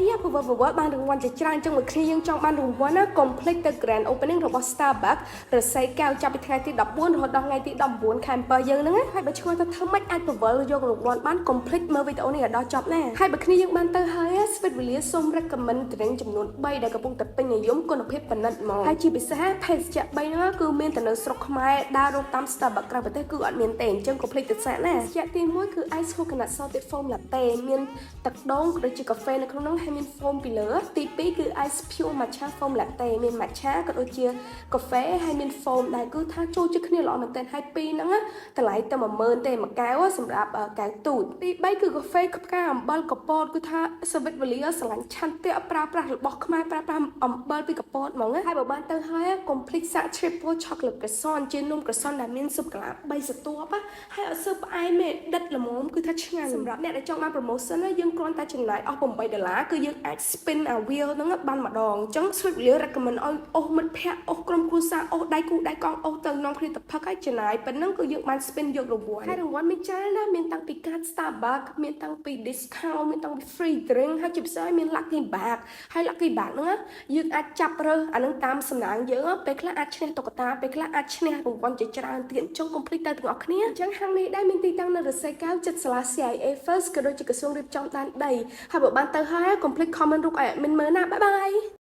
យ៉ាព្រោះបានរង្វាន់ជាច្រើនចឹងមួយគ្នាយើងចង់បានរង្វាន់ណា complete the grand opening របស់ Starbucks រស័យកែវចាប់ពីថ្ងៃទី14រហូតដល់ថ្ងៃទី19ខែ7យើងហ្នឹងហើយបើឆ្ងល់ទៅធ្វើម៉េចអាចពវល់យករង្វាន់បាន complete មើលវីដេអូនេះឲ្យដល់ចប់ណាហើយបើគ្នាយើងបានទៅហើយ Sweet Villa សូម recommend drink ចំនួន3ដែលកំពុងតែពេញនិយមគុណភាពប៉និតហ្មងហើយជាពិសេសភេសជ្ជៈ3ហ្នឹងគឺមានតែនៅស្រុកខ្មែរដើររកតាម Starbucks ក្រៅប្រទេសគឺអត់មានទេអញ្ចឹង complete ទៅសាកណាភេសជ្ជៈទី1គឺ ice coconut salted foam latte មានទឹកដូងក៏ដូចជាកាហ្វេនៅក្នុងនោះហើយមាន foam ពីលើទី2គឺ ice pure matcha foam latte មាន matcha ក៏ដូចជាកាហ្វេហើយមាន foam ដែលគឺថាចូលជាគ្នាល្អមែនទែនហើយពីរហ្នឹងតម្លៃតែ10000ទេមួយកែវសម្រាប់កែវទូចទី3គឺកាហ្វេផ្កាអំបិលកពតគឺថា Sweet Villa ស្រឡាញ់ឆន្ទៈប្រើប្រាស់របស់ខ្មែរប្រើប្រាស់អំបិលពីកពតហ្មងហើយបើបានទៅហើយ complete សាក់ triple chocolate croissant ជានំ croissant ដែលមានស៊ុបកាឡា3ស្រទាប់ហើយអត់ស៊ើបផ្អែមទេដិតល្មមគឺថាឆ្ងាញ់សម្រាប់អ្នកដែលចង់បាន promotion យើងគ្រាន់តែចំណាយអស់$8គឺយើងអាច spin អា wheel ហ្នឹងបានម្ដងអញ្ចឹង Sweet Villa recommend ឲ្យអូសមិត្តភ័ក្តិអូសក្រុមគ្រួសារអូសដៃគូដៃកង់អូសទៅនាំគ្នាទៅផឹកហើយចំណាយប៉ុណ្ណឹងគឺយើងបាន spin យករង្វាន់ហើយរង្វាន់មានច្រើនណាស់មានតាំងពីកាត Starbucks មានតាំងពី discount មានតាំងពី free drink ហើយជាពិសេសមាន lucky bag ហើយ lucky bag ហ្នឹងយើងអាចចាប់រើសអានឹងតាមសំណាងយើងពេលខ្លះអាចឈ្នះតុក្កតាពេលខ្លះអាចឈ្នះរង្វាន់ជាច្រើនទៀតអញ្ចឹង complete ទៅទាំងអស់គ្នាអញ្ចឹងហាងនេះដែរមានទីតាំងនៅរស័យកែវចិត្តសាលា CIA First ក៏ដូចជាក្រសួងរៀបចំដែនដីហើយបើបានទៅហើយ complete comment រូបឲ្យ admin មើលណាបាយបាយ